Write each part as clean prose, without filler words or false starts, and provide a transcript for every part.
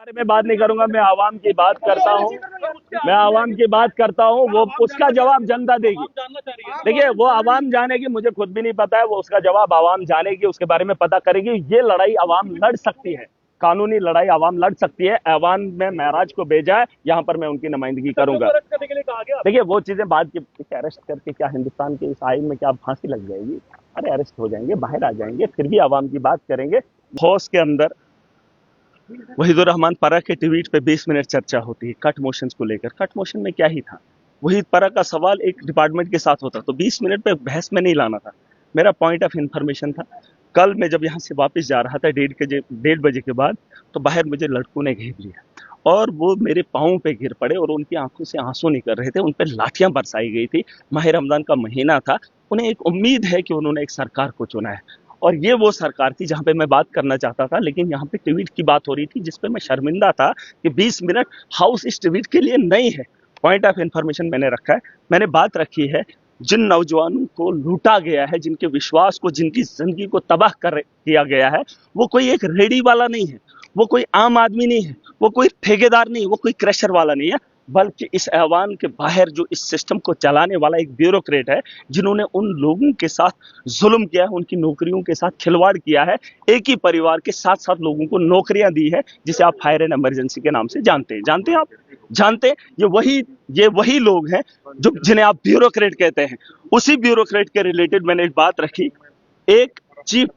बारे में बात नहीं करूंगा। मैं आवाम की बात करता हूँ। मैं आवाम की बात करता हूँ। वो उसका जवाब जनता देगी। देखिए, वो आवाम जानेगी, मुझे खुद भी नहीं पता है। वो उसका जवाब आवाम जानेगी, उसके बारे में पता करेगी। ये लड़ाई आवाम लड़ सकती है, कानूनी लड़ाई आवाम लड़ सकती है। ऐवान में महराज को भेजा है, यहाँ पर मैं उनकी नुमाइंदगी करूंगा। देखिए, वो चीजें बाद की अरेस्ट करके क्या हिंदुस्तान के इस आइन में क्या फांसी लग जाएगी? अरे अरेस्ट हो जाएंगे, बाहर आ जाएंगे, फिर भी आवाम की बात करेंगे। हाउस के अंदर वहीदुर रहमान परख के ट्वीट पे 20 मिनट चर्चा होती है कट मोशंस को लेकर। कट मोशन में क्या ही था? वही परख का सवाल एक डिपार्टमेंट के साथ होता, तो 20 मिनट पे बहस में नहीं लाना था। मेरा पॉइंट ऑफ इंफॉर्मेशन था। कल मैं जब यहाँ से वापस जा रहा था 1:30 बजे के बाद, तो बाहर मुझे लड़कों ने घेर लिया और वो मेरे पाँव पे गिर पड़े और उनकी आंखों से आंसू निकल रहे थे। उन पर लाठियां बरसाई गई थी। माह रमजान का महीना था। उन्हें एक उम्मीद है कि उन्होंने एक सरकार को चुना है और ये वो सरकार थी जहां पे मैं बात करना चाहता था, लेकिन यहाँ पे ट्वीट की बात हो रही थी जिस पे मैं शर्मिंदा था कि 20 मिनट हाउस इस ट्वीट के लिए नहीं है। पॉइंट ऑफ इंफॉर्मेशन मैंने रखा है। मैंने बात रखी है जिन नौजवानों को लूटा गया है, जिनके विश्वास को, जिनकी जिंदगी को तबाह कर किया गया है, वो कोई एक रेडी वाला नहीं है, वो कोई आम आदमी नहीं है, वो कोई ठेकेदार नहीं, वो कोई क्रशर वाला नहीं है, बल्कि इस ऐवान के बाहर जो इस सिस्टम को चलाने वाला एक ब्यूरोक्रेट है, जिन्होंने उन लोगों के साथ जुल्म किया है, उनकी नौकरियों के साथ खिलवाड़ किया है। एक ही परिवार के 7-7 लोगों को नौकरियां दी है, जिसे आप फायर एंड इमरजेंसी के नाम से जानते हैं। जानते हैं आप? जानते हैं? ये वही लोग हैं जो जिन्हें आप ब्यूरोक्रेट कहते हैं। उसी ब्यूरोक्रेट के रिलेटेड मैंने एक बात रखी। एक चीफ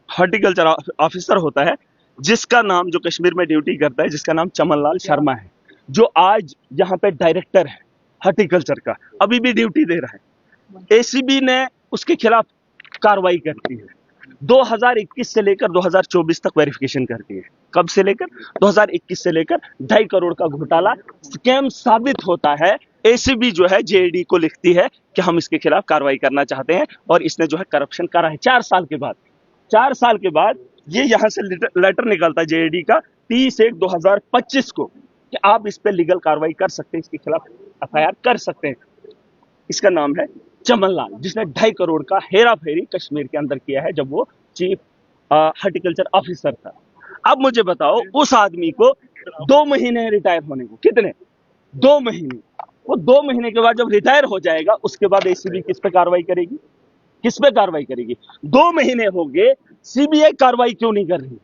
हॉर्टिकल्चर ऑफिसर होता है जिसका नाम, जो कश्मीर में ड्यूटी करता है, जिसका नाम चमन लाल शर्मा है, जो आज यहाँ पे डायरेक्टर है हॉर्टिकल्चर का, अभी भी ड्यूटी दे रहा है। एसीबी ने उसके खिलाफ कार्रवाई करती है। 2021 से लेकर 2024 तक वेरिफिकेशन करती है। कब से लेकर? 2021 से लेकर 2.5 करोड़ का घोटाला स्कैम साबित होता है। एसीबी जो है जेईडी को लिखती है कि हम इसके खिलाफ कार्रवाई करना चाहते हैं और इसने जो है करप्शन करा है। 4 साल के बाद, 4 साल के बाद ये यहां से लेटर निकलता है जेईडी का 30/1/2025 को कि आप इस पे लीगल कार्रवाई कर सकते हैं, इसके खिलाफ एफआईआर कर सकते हैं। इसका नाम है चमन लाल, जिसने 2.5 करोड़ का हेरा फेरी कश्मीर के अंदर किया है जब वो चीफ हॉर्टिकल्चर ऑफिसर था। अब मुझे बताओ, उस आदमी को 2 महीने रिटायर होने को। कितने? 2 महीने। वो 2 महीने के बाद जब रिटायर हो जाएगा, उसके बाद एसीबी किस पे कार्रवाई करेगी? किस पे कार्रवाई करेगी? 2 महीने हो गए, सीबीआई कार्रवाई क्यों नहीं कर रही?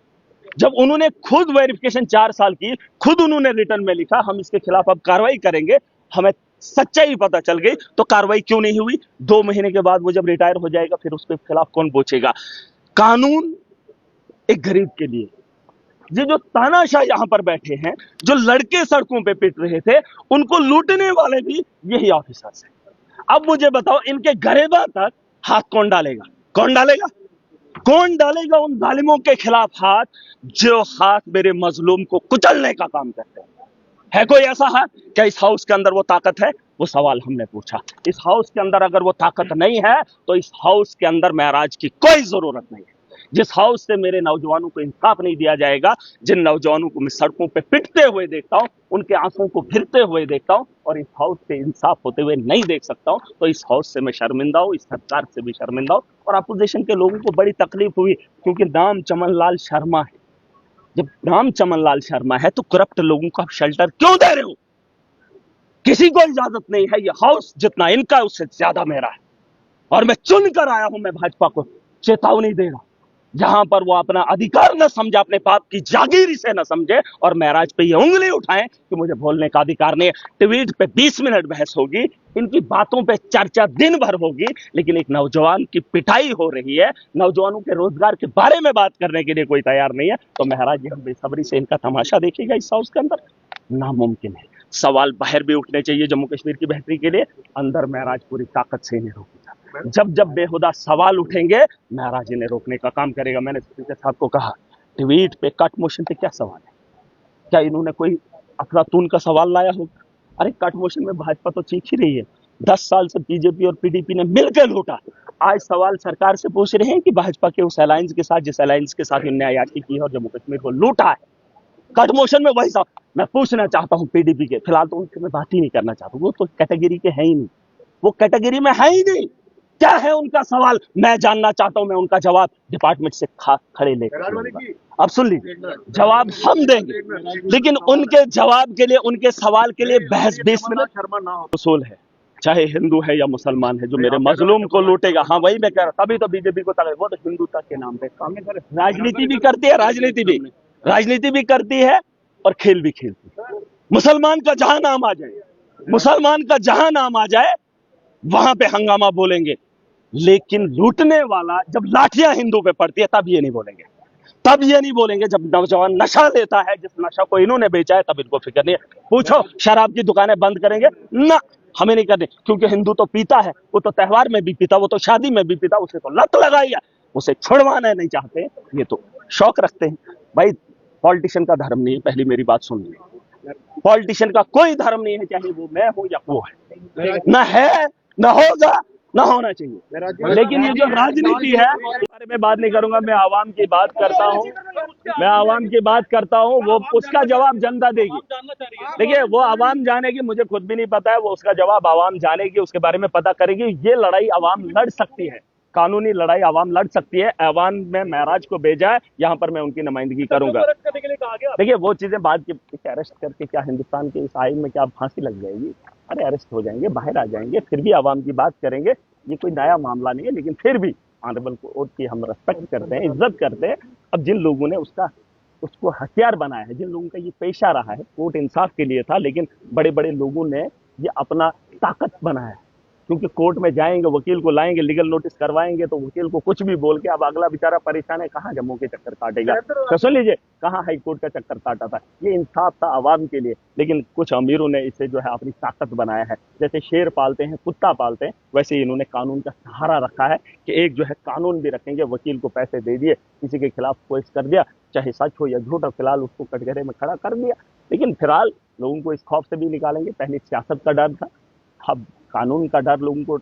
जब उन्होंने खुद वेरिफिकेशन 4 साल की, खुद उन्होंने रिटर्न में लिखा हम इसके खिलाफ अब कार्रवाई करेंगे, हमें सच्चाई पता चल गई, तो कार्रवाई क्यों नहीं हुई? 2 महीने के बाद वो जब रिटायर हो जाएगा, फिर उसके खिलाफ कौन पूछेगा? कानून एक गरीब के लिए। ये जो तानाशाह यहां पर बैठे हैं, जो लड़के सड़कों पे पिट रहे थे, उनको लूटने वाले भी यही ऑफिसर्स हैं। अब मुझे बताओ, इनके गरेबा तक हाथ कौन डालेगा? कौन डालेगा? कौन डालेगा उन जालिमों के खिलाफ हाथ, जो हाथ मेरे मजलूम को कुचलने का काम करते हैं? है कोई ऐसा हाथ? क्या इस हाउस के अंदर वो ताकत है? वो सवाल हमने पूछा। इस हाउस के अंदर अगर वो ताकत नहीं है, तो इस हाउस के अंदर महराज की कोई जरूरत नहीं है। जिस हाउस से मेरे नौजवानों को इंसाफ नहीं दिया जाएगा, जिन नौजवानों को मैं सड़कों पे पिटते हुए देखता हूं, उनके आंसुओं को फिरते हुए देखता हूं और इस हाउस से इंसाफ होते हुए नहीं देख सकता हूं, तो इस हाउस से मैं शर्मिंदा हूं, इस सरकार से भी शर्मिंदा हूं। और अपोजिशन के लोगों को बड़ी तकलीफ हुई, क्योंकि नाम चमन लाल शर्मा है। जब नाम चमन लाल शर्मा है, तो करप्ट लोगों को आप शेल्टर क्यों दे रहे हो? किसी को इजाजत नहीं है। ये हाउस जितना इनका है, उससे ज्यादा मेरा है और मैं चुन कर आया हूं। मैं भाजपा को चेतावनी दे रहा हूं, जहां पर वो अपना अधिकार न समझे, अपने बाप की जागीर से न समझे और महराज पे ये उंगली उठाएं कि मुझे बोलने का अधिकार नहीं है। ट्वीट पे 20 मिनट बहस होगी, इनकी बातों पे चर्चा दिन भर होगी, लेकिन एक नौजवान की पिटाई हो रही है, नौजवानों के रोजगार के बारे में बात करने के लिए कोई तैयार नहीं है। तो महराज जी हम बेसब्री से इनका तमाशा देखेगा इस हाउस के अंदर? नामुमकिन है। सवाल बाहर भी उठने चाहिए जम्मू कश्मीर की बेहतरी के लिए, अंदर महराज पूरी ताकत से इन्हें रोकेगा। जब जब बेहुदा सवाल उठेंगे, महराज इन्हें रोकने का काम करेगा। मैंने स्पीकर साहब को कहा, ट्वीट पे कट मोशन पे क्या सवाल है? क्या इन्होंने कोई अफलातून का सवाल लाया होगा? अरे कट मोशन में भाजपा तो चीख ही रही है। 10 साल से बीजेपी और पीडीपी ने मिलकर लूटा। आज सवाल सरकार से पूछ रहे हैं कि भाजपा के उस अलायंस के साथ, जिस अलायंस के साथ इन्होंने अयाची की है और जम्मू कश्मीर को लूटा है, कट मोशन में वही सब मैं पूछना चाहता हूं पीडीपी के। फिलहाल तो उनसे मैं बात ही नहीं करना चाहता हूं, वो तो कैटेगरी के है ही नहीं, वो कैटेगरी में है ही नहीं। क्या है उनका सवाल, मैं जानना चाहता हूं, मैं उनका जवाब डिपार्टमेंट से खड़े लेकर। अब सुन लीजिए, जवाब हम देंगे, लेकिन उनके जवाब के लिए, उनके सवाल के लिए बहस 20 मिनट उसूल है, चाहे हिंदू है या मुसलमान है, जो मेरे मजलूम को लूटेगा। हाँ, वही मैं कह रहा, तभी तो बीजेपी को वो तो हिंदुत्व के नाम पे काम कर, राजनीति भी करती है, राजनीति भी करती है और खेल भी खेलती है। मुसलमान का जहां नाम आ जाए, मुसलमान का जहां नाम आ जाए, वहां पे हंगामा बोलेंगे, लेकिन लूटने वाला जब लाठियां हिंदू पे पड़ती है तब ये नहीं बोलेंगे, तब ये नहीं बोलेंगे। जब नौजवान नशा लेता है, जिस नशा को इन्होंने बेचा है, तब इनको फिक्र नहीं है। पूछो, शराब की दुकानें बंद करेंगे ना, हमें नहीं करनी, क्योंकि हिंदू तो पीता है, वो तो त्योहार में भी पीता, वो तो शादी में भी पीता, उसे तो लत लगाई है, उसे छुड़वाना नहीं चाहते, ये तो शौक रखते हैं। भाई, पॉलिटिशियन का धर्म नहीं है, पहली मेरी बात सुन लीजिए, पॉलिटिशियन का कोई धर्म नहीं है, चाहे वो मैं हूं या वो है, ना है, ना होगा, ना होना चाहिए। लेकिन ये जो राजनीति है, बारे में बात नहीं करूंगा, मैं आवाम की बात करता हूं, मैं आवाम की बात करता हूं, वो उसका जवाब जनता देगी। देखिए, वो आवाम जानेगी, मुझे खुद भी नहीं पता है, वो उसका जवाब आवाम जानेगी, उसके बारे में पता करेगी। ये लड़ाई आवाम लड़ सकती है, कानूनी लड़ाई आवाम लड़ सकती है। ऐवान में महराज को भेजा है, यहाँ पर मैं उनकी नुमाइंदगी करूंगा। देखिए, वो चीजें बाद की, अरेस्ट करके क्या हिंदुस्तान के इस आइन में क्या फांसी लग जाएगी? अरे, अरेस्ट हो जाएंगे, बाहर आ जाएंगे, फिर भी आवाम की बात करेंगे। ये कोई नया मामला नहीं है, लेकिन फिर भी ऑनरेबल कोर्ट की हम रिस्पेक्ट करते हैं, इज्जत करते हैं। अब जिन लोगों ने उसको हथियार बनाया है, जिन लोगों का ये पेशा रहा है, कोर्ट इंसाफ के लिए था, लेकिन बड़े बड़े लोगों ने ये अपना ताकत बनाया है, क्योंकि कोर्ट में जाएंगे, वकील को लाएंगे, लीगल नोटिस करवाएंगे, तो वकील को कुछ भी बोल के अब अगला बेचारा परेशान है, कहाँ जम्मू के चक्कर काटेगा। तो सुन लीजिए, कहाँ हाई कोर्ट का चक्कर काटा था, ये इंसाफ था आवाम के लिए। लेकिन कुछ अमीरों ने इसे जो है अपनी ताकत बनाया है, जैसे शेर पालते हैं, कुत्ता पालते हैं, वैसे ही इन्होंने कानून का सहारा रखा है कि एक जो है कानून भी रखेंगे। वकील को पैसे दे दिए, किसी के खिलाफ केस कर दिया, चाहे सच हो या झूठ, फिलहाल उसको कटघरे में खड़ा कर दिया। लेकिन फिलहाल लोगों को इस खौफ से भी निकालेंगे। पहले सियासत का डर था, अब कानून का डर लोगों को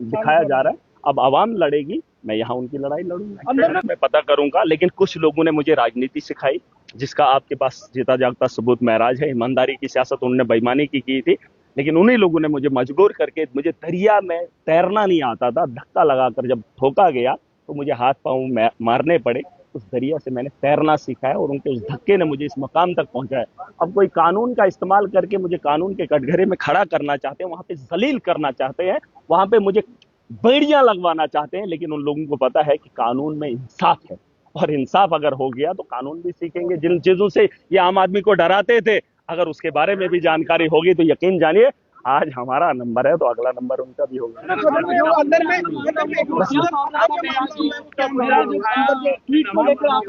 दिखाया जा रहा है। अब आवाम लड़ेगी, मैं यहाँ उनकी लड़ाई लड़ूंगा, मैं पता करूंगा। लेकिन कुछ लोगों ने मुझे राजनीति सिखाई, जिसका आपके पास जीता जागता सबूत महराज है। ईमानदारी की सियासत उन्होंने बेईमानी की थी, लेकिन उन्हीं लोगों ने मुझे मजबूर करके, मुझे दरिया में तैरना नहीं आता था, धक्का लगाकर जब ठोका गया तो मुझे हाथ पांव मारने पड़े। उस दरिया से मैंने तैरना सीखा है, और उनके उस धक्के ने मुझे इस मकाम तक पहुंचाया। अब कोई कानून का इस्तेमाल करके मुझे कानून के कटघरे में खड़ा करना चाहते हैं, वहां पे जलील करना चाहते हैं, वहां पे मुझे बेड़ियां लगवाना चाहते हैं। लेकिन उन लोगों को पता है कि कानून में इंसाफ है, और इंसाफ अगर हो गया तो कानून भी सीखेंगे। जिन चीजों से ये आम आदमी को डराते थे, अगर उसके बारे में भी जानकारी होगी तो यकीन जानिए, आज हमारा नंबर है तो अगला नंबर उनका भी होगा।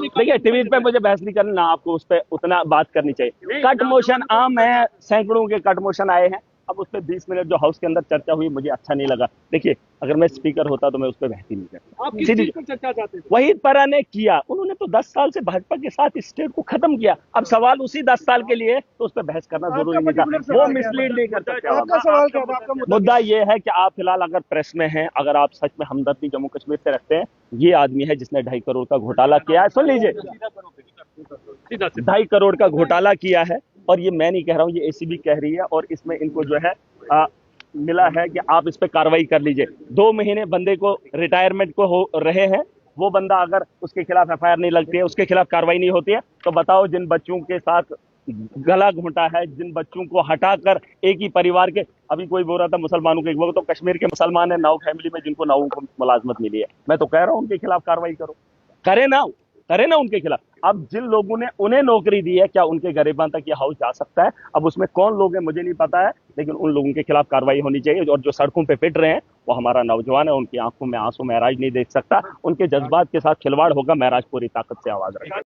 देखिए, ट्वीट पे मुझे बहस नहीं करना, आपको उस पर उतना बात करनी चाहिए। कट मोशन आम है, सैकड़ों के कट मोशन आए हैं। अब उस पर 20 मिनट जो हाउस के अंदर चर्चा हुई, मुझे अच्छा नहीं लगा। देखिए, अगर मैं स्पीकर होता तो मैं उस पर बहस ही नहीं करता। वही परा ने किया, उन्होंने तो 10 साल से भाजपा के साथ इस स्टेट को खत्म किया। अब सवाल उसी 10 साल के लिए, तो उस पर बहस करना जरूरी नहीं था, वो मिसलीड नहीं कर सकते। मुद्दा ये है कि आप फिलहाल अगर प्रेस में हैं, अगर आप सच में हमदर्दी जम्मू कश्मीर से रखते हैं, ये आदमी है जिसने 2.5 करोड़ का घोटाला किया है। सुन लीजिए, 2.5 करोड़ का घोटाला किया है, और ये मैं नहीं कह रहा हूँ, ये एसीबी कह रही है। और इसमें इनको जो है मिला है कि आप इस पे कार्रवाई कर लीजिए। 2 महीने बंदे को रिटायरमेंट को हो रहे हैं, वो बंदा अगर उसके खिलाफ एफआईआर नहीं लगती है, उसके खिलाफ कार्रवाई नहीं होती है, तो बताओ, जिन बच्चों के साथ गला घोंटा है, जिन बच्चों को हटाकर एक ही परिवार के, अभी कोई बोल रहा था मुसलमानों के, वो तो कश्मीर के मुसलमान है, नाउ फैमिली में, जिनको नाउ को मुलाजमत मिली है। मैं तो कह रहा हूँ उनके खिलाफ कार्रवाई करो, करे ना उनके खिलाफ। अब जिन लोगों ने उन्हें नौकरी दी है, क्या उनके गरिबां तक ये हाउस जा सकता है? अब उसमें कौन लोग हैं मुझे नहीं पता है, लेकिन उन लोगों के खिलाफ कार्रवाई होनी चाहिए। और जो सड़कों पे पिट रहे हैं, वो हमारा नौजवान है, उनकी आंखों में आंसू महराज नहीं देख सकता, उनके जज्बात के साथ खिलवाड़ होगा, महराज पूरी ताकत से आवाज रखेगा।